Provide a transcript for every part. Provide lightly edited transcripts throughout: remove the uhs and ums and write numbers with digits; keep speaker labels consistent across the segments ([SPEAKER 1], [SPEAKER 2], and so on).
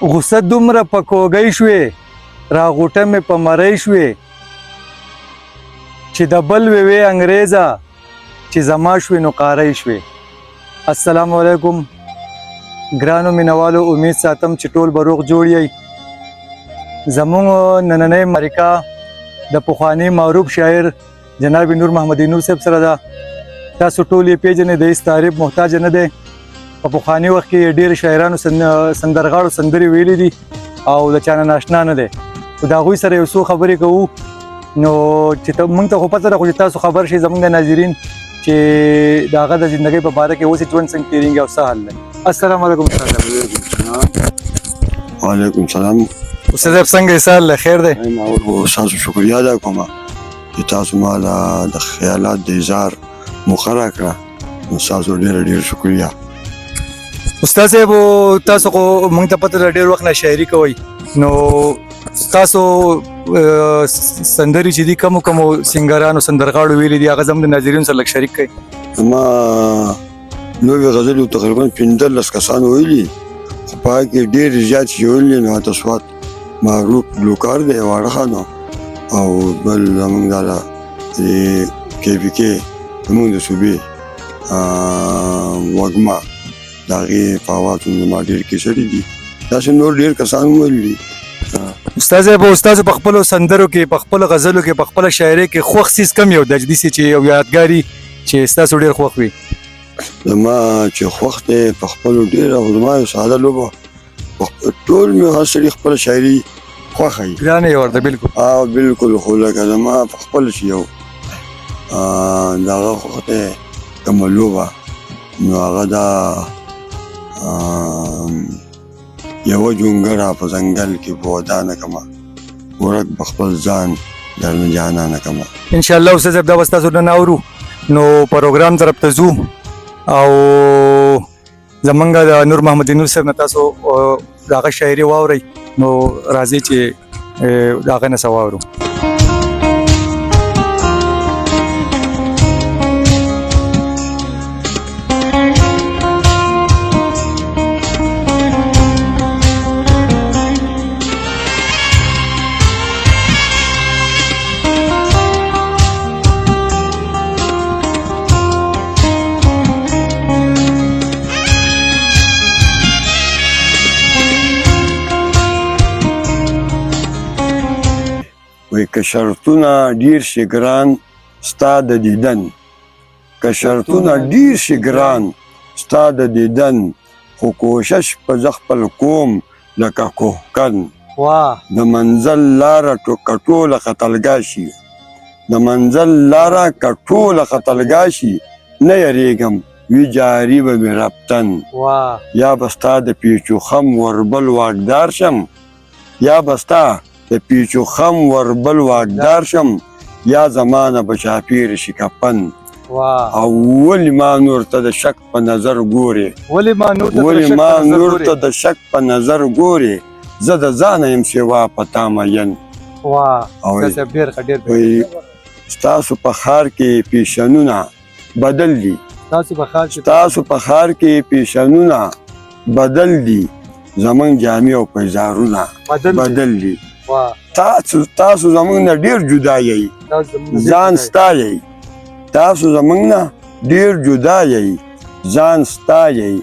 [SPEAKER 1] غصه دومره په کوګۍ شوې راغوټه مې په مرۍ شوې چې د بل وې انګریزه چې زما شوې نو قاری شوې. السلام علیکم ګرانو مینوالو، امید ساتم چې ټول به روغ جوړ یئ. زموږ نننۍ مرکه د پخواني معروف شاعر جناب نور محمد نور صاحب سره ده. تاسو ټول یې پیژنئ، د هیڅ تعریف محتاج نه دی. په پخواني وخت کې ډېر شاعرانو سندرغاړو سندرې ویلي دي او د چا نه ناشنا نه دی. د هغوی سره یو څو خبرې کوو نو چې موږ ته خو پته ده، خو چې تاسو خبر شئ زموږ د ناظرین چې د هغه د زندګۍ په باره کې اوس یې ژوند څنګه تېرېږي او څه حال دی. السلام علیکم استاد صاحب.
[SPEAKER 2] وعلیکم السلام.
[SPEAKER 1] استاد صاحب څنګه یې؟ سهار خیر دی؟
[SPEAKER 2] ستاسو شکریا ادا کوم چې تاسو ما د خیالات د اظهار موقع راکړه، نو ستاسو ډېر شکریا.
[SPEAKER 1] استاد صاحب تاسو خو موږ ته پته ده ډېر وخت نه شاعري کوئ، نو تاسو سندرې چې دي کومو سینګرانو سندرغاړو ویلي دي هغه زموږ د ناظرینو سره لږ شریک کړئ.
[SPEAKER 2] ما نوې غزلې تقریبا 15 کسانو ویلي، خو په هغه کې ډېرې زیات چې ویلي نو تصوات معروف ګلوکار دی واړه خانو او بل زموږ د KPK زموږ د صوبې وږمه د هغې په اواز زما ډېر کیسټې دي، داسې نور ډېر کسان ویلي.
[SPEAKER 1] استاد صاحب ستاسو په خپلو سندرو کې، په خپلو غزلو کې، په خپله شاعرۍ کې خوښ څیز کم یو دی چې یو یادګاري چې ستاسو ډېر خوښ وي؟
[SPEAKER 2] زما چې خوښ دی په خپلو ډېر، او زما یو ساده لوبه ټول مې هر سړي خپله شاعري خوښه وي،
[SPEAKER 1] ګرانه یې ورته بالکل.
[SPEAKER 2] بالکل. خو لکه زما په خپل چې یو د هغه خوښ دی کومه لوبه، نو هغه دا یوه جونګړه په ځنګل کې په ودانه کمه ورک په خپل ځان درنه جانانه کمه.
[SPEAKER 1] انشاءالله استاد صاحب دا به ستاسو نن اورو، نو پروګرام طرف ته ځو او زمونږ د نور محمد نور صاحب نه تاسو د هغه شاعري واورئ، نو راځئ چې د هغه نه څه واورو.
[SPEAKER 2] که شرطونه ډیر شي ګران ستا د دیدن، که شرطونه ډیر شي ګران ستا د دیدن، خو کوشش په زه خپل کوم لکه کوهکن. د منزل لاره که ټوله خطلګاه شي، د منزل لاره که ټوله خطلګاه شي، نه یریږم وي جاري به مې ربطن. یا به ستا د پیچو خم وربل واګدار شم، یا به ستا د پیچو خم وربل واګدار شم، یا زمانه به چاپیر شي کفن. او ولې ما نور ته د شک په نظر ګورې، ولې ما نور ته د شک په نظر ګورې، زه د ځانه یم سوا په تا مین. ستاسو په ښار کې پیشنونه بدل دي، ستاسو په ښار کې پیشنونه بدل دي، زمونږ جامې او پیزارونه بدل دي. تاسو زمونږ نه ډېر جدا یئ، ځان ستایئ. تاسو زمونږ نه ډېر جدا یئ، ځان ستایئ.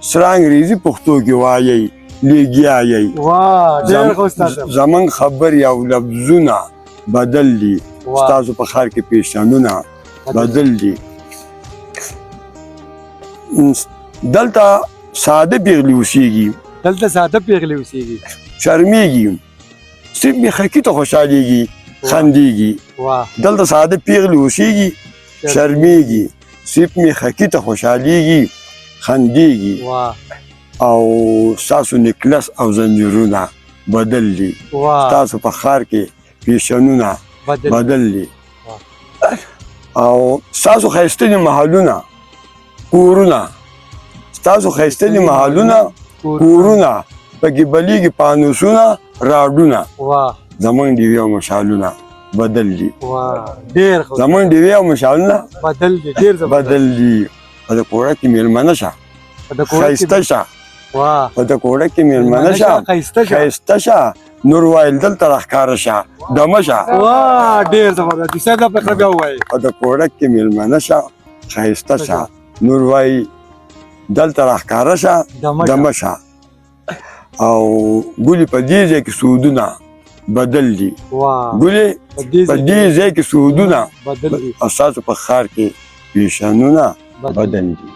[SPEAKER 2] سره انګریزي پښتو کې وایئ لیګیا یئ. زمونږ خبرې او لفظونه بدل دي، ستاسو په ښار کې پیشنونه بدل دي. دلته ساده پیغلې اوسېږي، شرمېږي، صرف میخکي ته خوشحالېږي، خندېږي. دلته ساده پیغلې اوسېږي، شرمېږي، صرف میخکي ته خوشحالېږي، خندېږي. او ستاسو نکلس او زنجیرونه بدل دي، ستاسو په ښار کې پیشنونه بدل دي. او ستاسو ښایستلي محلونه، کورونه، ستاسو ښایستلي محلونه، کورونه، پکې بلیږي پانوسونه، راډونه، زمونږ ډیوې او مشالونه بدل دي. زمونږ ډیوې او مشالونه بدل دي. په د کوره کې مېلمنه شه، ښایسته شه،
[SPEAKER 1] واه
[SPEAKER 2] په د کوړه کې میلمنه شه
[SPEAKER 1] ښایسته شه
[SPEAKER 2] ښایسته شه نور وایل دلته راښکاره شه دمه شه
[SPEAKER 1] واه ډېر زبردست کیسه دا په بیا ووایي
[SPEAKER 2] په د کوړه کې میلمنه شه ښایسته شه نور وایي دلته راښکاره شه دمه شه او ګولي په دې ځای کې سودونه بدل دي ګولي په دې ځای کې سودونه او ستاسو په ښار کې پیشنونه بدل دي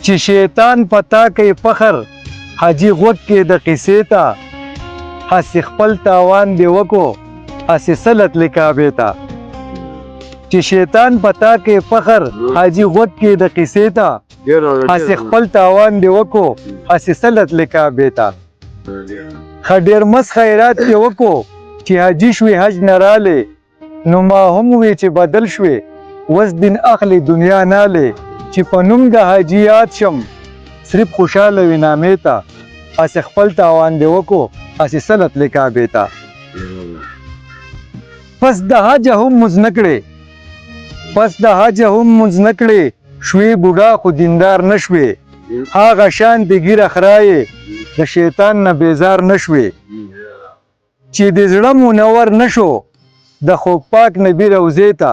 [SPEAKER 1] چې شیطان پتا کوي فخر حاجی غوږ کې د قصې ته هسې خپل تاوان دې وکړو هسې سلت لکابې ته چې شیطان پتا کوي فخر حاجی غوږ کې د قصې ته هسې خپل تاوان دې وکړو هسې سلت لکابې ته ښه ډېر مس خیرات یې وکړو چې حاجي شوې حج نه رالې نو ما هم وې چې بدل شوې وس دین اخلي دنیا نالې چې په نوم د حاجیات شم صرف خوشحاله وي نامې ته هسې خپل تاوان دې وکړو هسې سلت لکابې ته پس د حج هم مونځ نه کړې شوې بوډا خو دیندار نه شوې هغه شان د ګیره خرایې د شیطان نه بیزار نه شوې چې د زړه منور نه شو د خوب پاک نبي روضې ته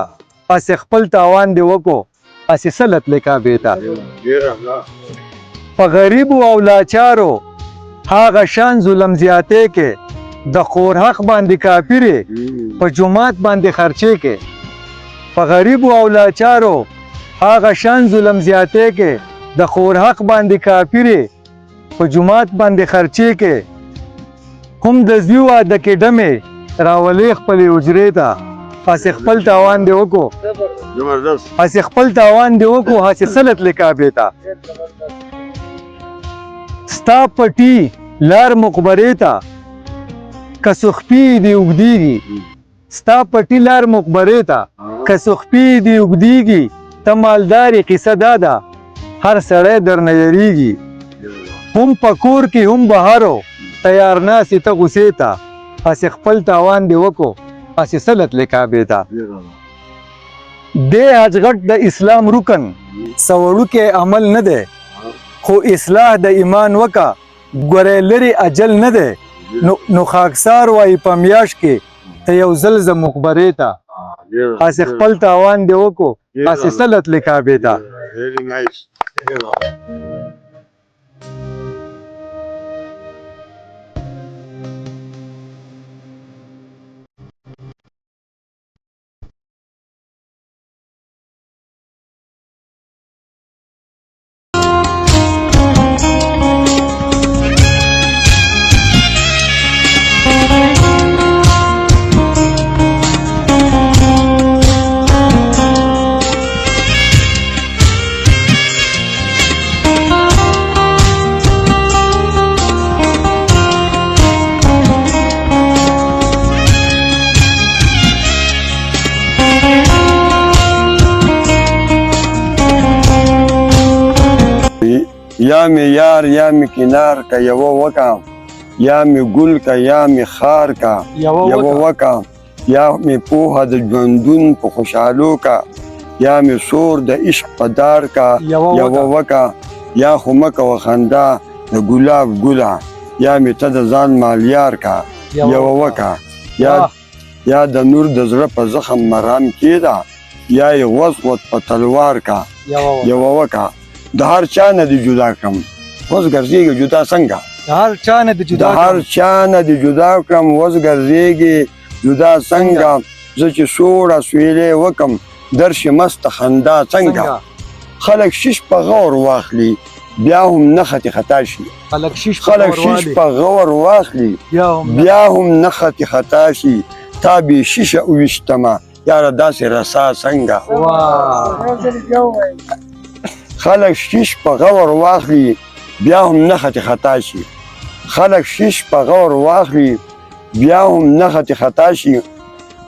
[SPEAKER 1] هسې خپل تاوان دې وکړو هسې سلت لکابې ته په غریبو او لاچارو هغه شان ظلم زیاتې کې د خور حق باندې کافرې په جومات باندې خرچې کې په غریبو او لاچارو هغه شان ظلم زیاتې کې د خور حق باندې کافرې په جومات باندې خرچې کې هم د زوی واده کې ډمې راولې خپلې حجرې ته هسې خپل تاوان دې وکړو هسې خپل تاوان دې وکړو هسې سلت لکابې ته ستا پټي لار مقبرې ته که سخپي دې اوږدېږي ستا پټي لار مقبرې ته که سخپي دې اوږدېږي ته مالدارې قصه دا ده هر سړی درنه یریږي هم په کور کې هم بهارو تیار ناستې ته غوسې ته هسې خپل تاوان دې وکړو هسې سلت لکابې ته دې حج غټ د اسلام رکن سوړوکی عمل نه دی خو اصلاح د ایمان وکه ګورې لرې اجل نه دی نو خاکسار وایي په میاشت کې ته یو ځل زه مقبرې ته هسې خپل تاوان دې وکړو هسې سلت لکابې ته
[SPEAKER 2] یا می یار یا می کنار کا یوه وکا یا می ګل کا یا می خار کا یوه وکا یا می پوهه د ژوندون په خوشحالو کا یا می سور د عشق په دار کا یوه وکا یا خو مه کوه خندا د ګلاب ګله یا می ته د ځان مالیار کا یوه وکا یا د نور د زړه په زخم مرهم کېده یا یې غوڅ په تلوار کا یوه وکا د هر چا نه دې جدا کړم اوس ګرځېږي جدا څنګه د هر چا نه دې جدا کړم اوس ګرځېږي جدا څنګه زه چې سوړه سویلې وکم درشي مست خندا څنګه خلک شیش په غور واخلي بیا هم نښتې خطا شي
[SPEAKER 1] خلک شیش
[SPEAKER 2] په غور واخلي بیا هم نښتې خطا شي تا بې شیشه وویشتمه یاره داسې رسا څنګه خلک شیش په غور واخلي بیا هم نښتې خطا شي خلک شیش په غور واخلي بیا هم نښتې خطا شي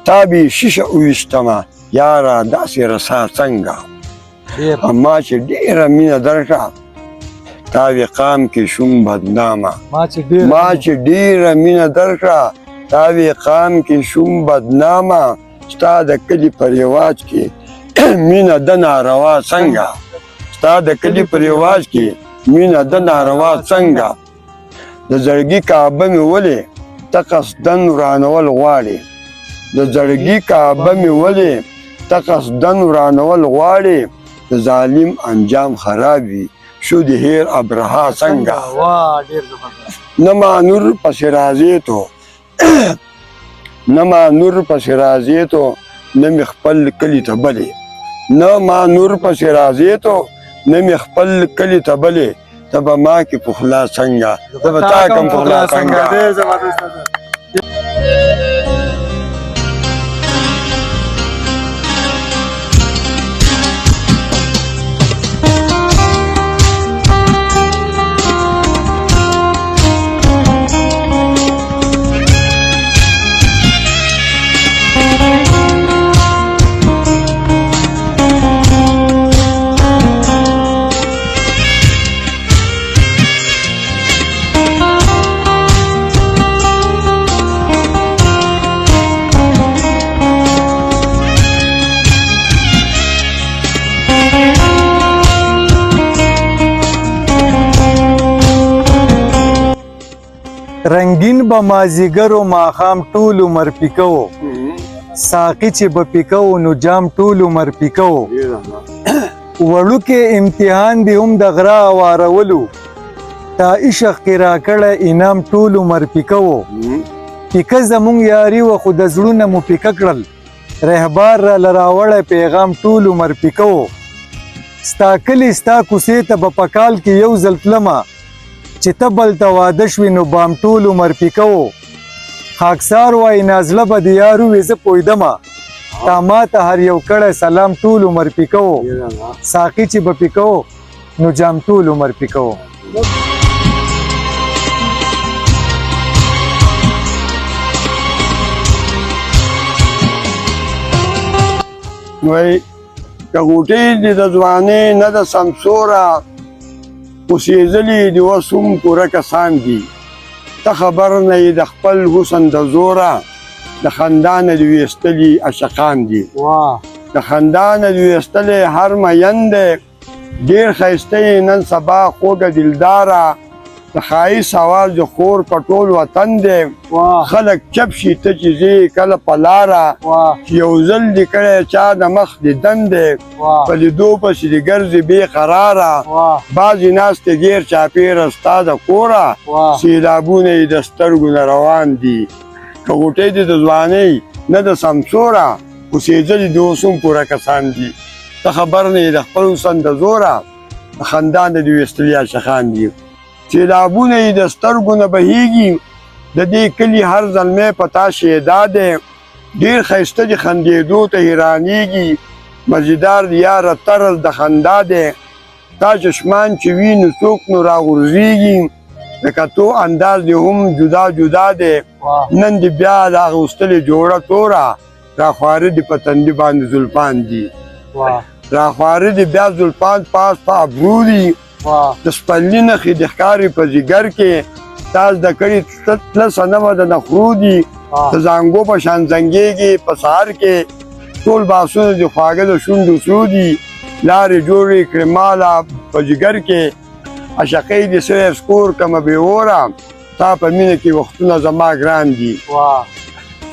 [SPEAKER 2] تا بې شیشه وویشتمه یاره داسې رسا څنګه ما چې ډېره مینه درکړه تا وقام کې شوم بدنامه ما چې ډېره مینه درکړه تا وقام کې شوم بدنامه ستا د کلي په رواج کې مینه د ناروا څنګه ستا د کلي په رواج کې مینه د ناروا څنګه د زړګي کعبه مې ولې ته قصدن ورانول غواړې د زړګي کعبه مې ولې ته قصدن ورانول غواړې د ظالم انجام خراب وي شو د هیر ابرها څنګه نه ما نور پسې راځې تو نه ما نور پسې راځې تو نه مې خپل کلي ته بلې نه ما نور پسې راځې تو نه مې خپل کلي ته بلې ته به ما کې پخلا څنګه ته به تا کم پخلا څنګه
[SPEAKER 1] رنگین به مازیګر و ماښام ټول عمر پیکو ساقي چې به پیکو نو جام ټول عمر پیکو وړوکې امتحان دی هم د غره وارولو تا عشق کې راکړه انعام ټول عمر پیکو پیکه زمونږ یاري و خو د زړونه مو پیکه کړل رهبار را لراوړی پیغام ټول عمر پیکو ستا کلي ستا کوڅې ته به په کال کې یو ځل تلمه چې ته بل ته واده شوې نو بام ټول عمر پیکو خاکسار وایي نازله به د یار وې زه پوهېدمه تا ما ته هر یو کړی سلام ټول عمر پیکو ساقي چې به پیکو نو جام ټول عمر پیکو
[SPEAKER 2] وایي که غوټې دي د ځوانۍ نه د سمسوره اوسېدلي دي اوس هم پوره کسان دي ته خبر نه یې د خپل حسن د زوره د خندا نه دې ویستلي عاشقان دي د خندا نه دې ویستلی هر مین دی ډېر ښایسته یې نن سبا خوږه دلداره د ښایست اواز د خور په ټول وطن دی خلک چپ شي ته چې ځې کله په لاره چې یو ځل دې کړی چا د مخ دیدن دی په لیدو پسې دې ګرځې بې قراره بعضې ناستې ډېر چاپېره ستا د کوره سیلابونه یې د سترګو نه روان دي که غوټۍ دې د ځوانۍ نه د سمسوره اوسېدلي د اوس هم پوره کسان دي ته خبر نه یې د خپل حسن د زوره د خندا نه دې ویستلي عاشقان دي سیلابونه یې د سترګو نه بهیږي د دې کلي هر زلمی په تا شیدا دی ډېر ښایسته دي خندېدو ته حیرانېږي مزیدار دی یاره طرز د خندا دی تا چشمان چې وي نو څوک نو راغورځېږي د کتو انداز دی هم جدا جدا دی نن دې بیا د اغوستلې جوړه توره راخواره دي په تندي باندې زلفان دي راخواره دي بیا زلفان پاس په ابرو دي د سپرلي نښې د ښکاري په ځیګر کې تا زده کړي تله صنمه د نخرو دي د زانګو په شان زنګېږي په سهار کې ټول باسونه د خواږه د شونډو سرو دي لارې جوړې کړې ماله په جګر کې عشقۍ دې سوی سکور کمه بې اوره تا په مینه کې وختونه زما ګران دي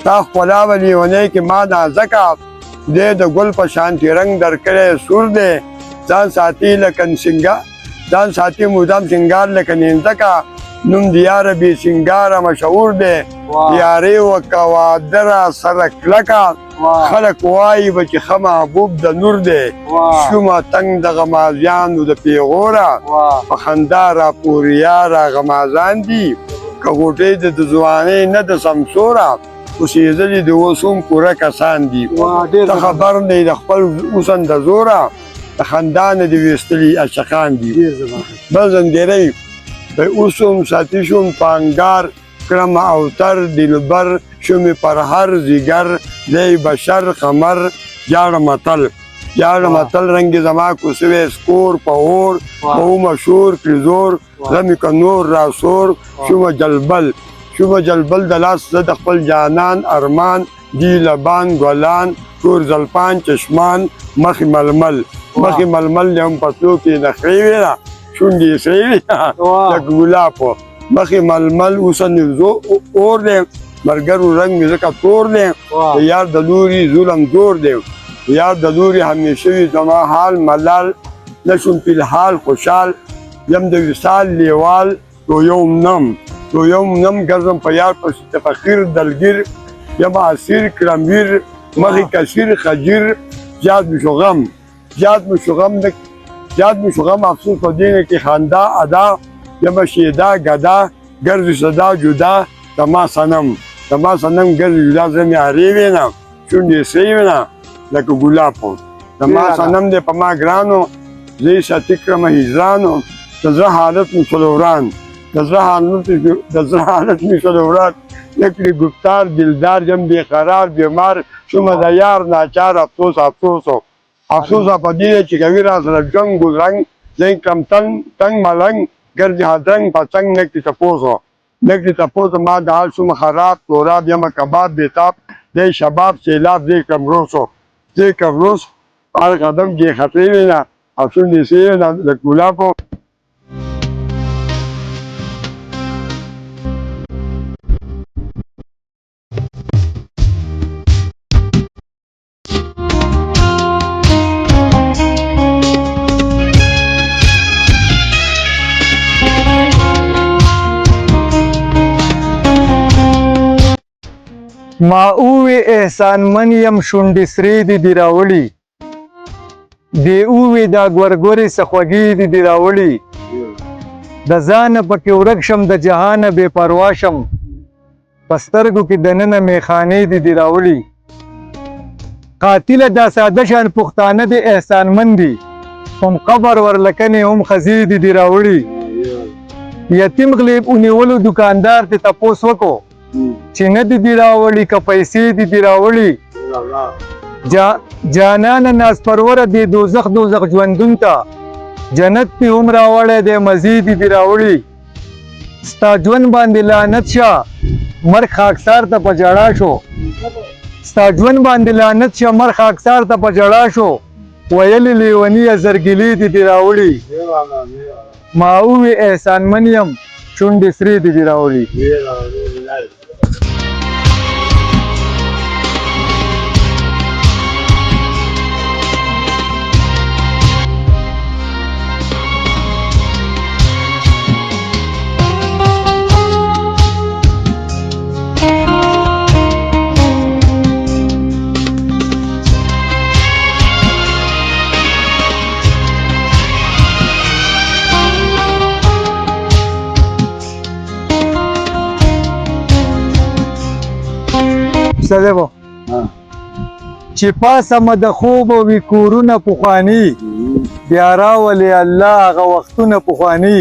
[SPEAKER 2] تا ښکلا به لیونۍ کې ما نازکه دی د ګل په شانتې رنګ درکړی سور دی ځان ساتي لکه ځان ساتي مدام سنګار لکه نینځکه نوم د یاره بې سینګاره مشهور دی یارې وکوه دره سره کلکه خلک وایي به چې ښه محبوب د نور دی شومه تنګ د غمازیانو د پیغوره په خندا راپورې یاره غمازان دي که غوټۍ د ځوانۍ نه د سمسوره اوسېدلي د اوس هم پوره کسان دي ته خبر نه د خپل اوسن د زوره د خندا نه دې ویستلي عاشقان دي بل زنګیرۍ به اوس هم ساتي شوم پانګار کړم اوتر دلبر شومې پر هر زیګر دی بشر قمر جاړه متل رنګ زما کوسوې سکور په اور او مشهور کړي زور غمې که نور راسور شومه جلبل د لاس زه د خپل جانان ارمان دی لبان ګلان تور زلپان چشمان مخې ململ دی هم پتلو کې نخرې وې نه شونډې یې سرې وې لکه ګلابو مخې ململ اوسن اور دی مرګرو رنګ مې ځکه تور دی د یار د لوري ظلم زور دی یار د لوري همیشه وي زما حال ملال نشم فی الحال خوشحال یم د وصال لیوال دویم نم ګرځم په یار پسې فقیر دلګیر یم اسیر کرمویر مخې کثیر خجیر زیاد مې شو غم افسوس په دینه کې خندا ادا یم شیدا گدا ګرځي صدا جدا زما صنم ګرځي جدا زه مې هرې وینم شونډې سرې وینم لکه ګلابو زما صنم دی په ما ګرانو زه یې ساتي کړمه هجرانو د زړه حالت مې څلوران نکړي گفتار دلدار یم بې قرار بیمار شومه د یار ناچار افسوس په دې چې کوي را سره جنګ ګلرنګ زه یې کړم تنګ ملنګ ګرځي هدرنګ پتنګ نکړي تپوسو ما د حال شومه خراب توراب یمه کباب بېتاب دی شباب سیلاب زه یې کړم روس هر قدم کې خطرې وینه او شونډې سرې وینه د ګلابو
[SPEAKER 1] ما اووی احسان من یم شونډې سرې دي راوړي دی اووی دا ګورګورې څه خوږې دي راوړي د ځانه پکې ورک شم د جهانه بې پروا شم په سترګو کې دننه میخانې دي راوړي قاتله دا ساده شان پښتانه د احسانمن دي هم قبر ورلکنې هم خزې دي راوړي یتیم غلیب ونیولو دکاندار ته تپوس وکړو چې نه دي راوړي که پیسې دي راوړي جانانه ناز پروره دی دوزخ ژوندون ته جنت پې هم راوړی دی مزید دي راوړي ستا ژوند باندې لعنت شه مرګ خاکسار ته په ژړا شو ویلې لیونیه زرګلې دي راوړي ما ووې احسانمن یم شونډې سرې دي راوړي صدقو چې پاسمه د خوب وي کورونه پخواني بیا راولي الله هغه وختونه پخواني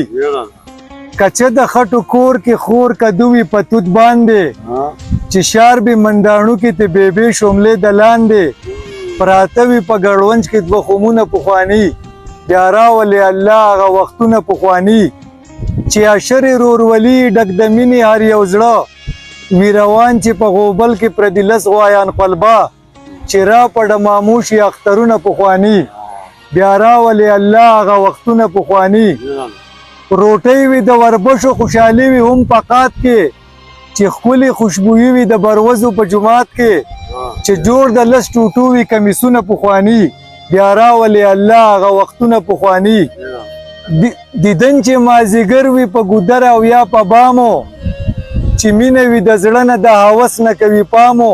[SPEAKER 1] کچه د خټو کور کې خور کدو وي په توت باندې چې شار به منډاڼو کې ته بیبي شوملې د لاندې پراته وي په ګړونج کې دوه خمونه پخواني بیا راولي الله هغه وختونه پخواني چې اشر رورولي ډک د مینې هر یو زړه وی روان چې په غوبل کې پردي لس غوایان قلبا چې را په ډماموش یا اخترونه پخواني بیا راولي الله هغه وختونه پخواني روټۍ وي د وربشو خوشحالي وي هم پقات کې چې ښکلې خوشبويي وي د بروزو په جومات کې چې جوړ د لس ټوټو وي کمیسونه پخواني بیا راولي الله هغه وختونه پخواني دیدن چې مازیګر وي په ګودر او یا په بامو چې مینه وي د زړه نه د هوس نه کوي پامو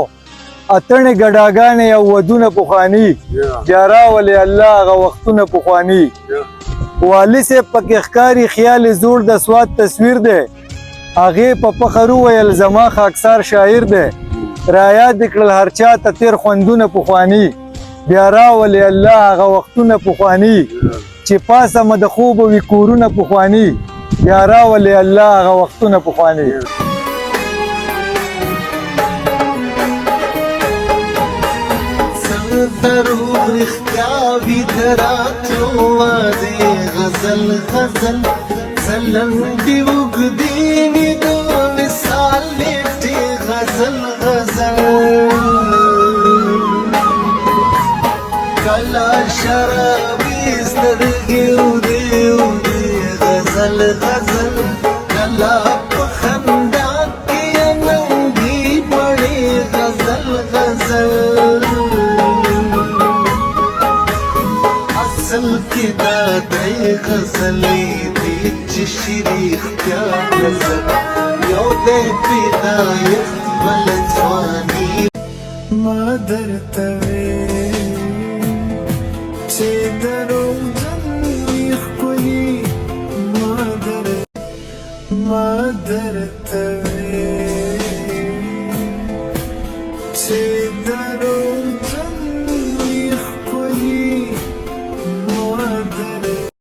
[SPEAKER 1] اتڼې ګډاګانې او ودونه پخواني بیا راولې الله هغه وختونه پخواني والي صاحب پکې ښکاري خیال زوړ د سواد تصویر دی هغې په فخر وویل زما خاکسار شاعر دی رایاد کړل هر چا ته تیر خوندونه پخواني بیا راولې الله هغه وختونه پخواني چې پاسه مه د خوبه وي کورونه پخواني بیا راولې الله هغه وختونه پخواني
[SPEAKER 3] ضرور اختیاوی دراتو وادي غزل غزل سلم دی وګدینی دو مثال لټي غزل غزل کلا شرابي سترګي ودي غزل غزل کلا په خندا کې ننګي پړي غزل غزل اصل کی دادای غزلی دی چې شیری اختیار نظر یو دې پیدایت بل ځواني ما درته چې درو جنې خپلې ما درته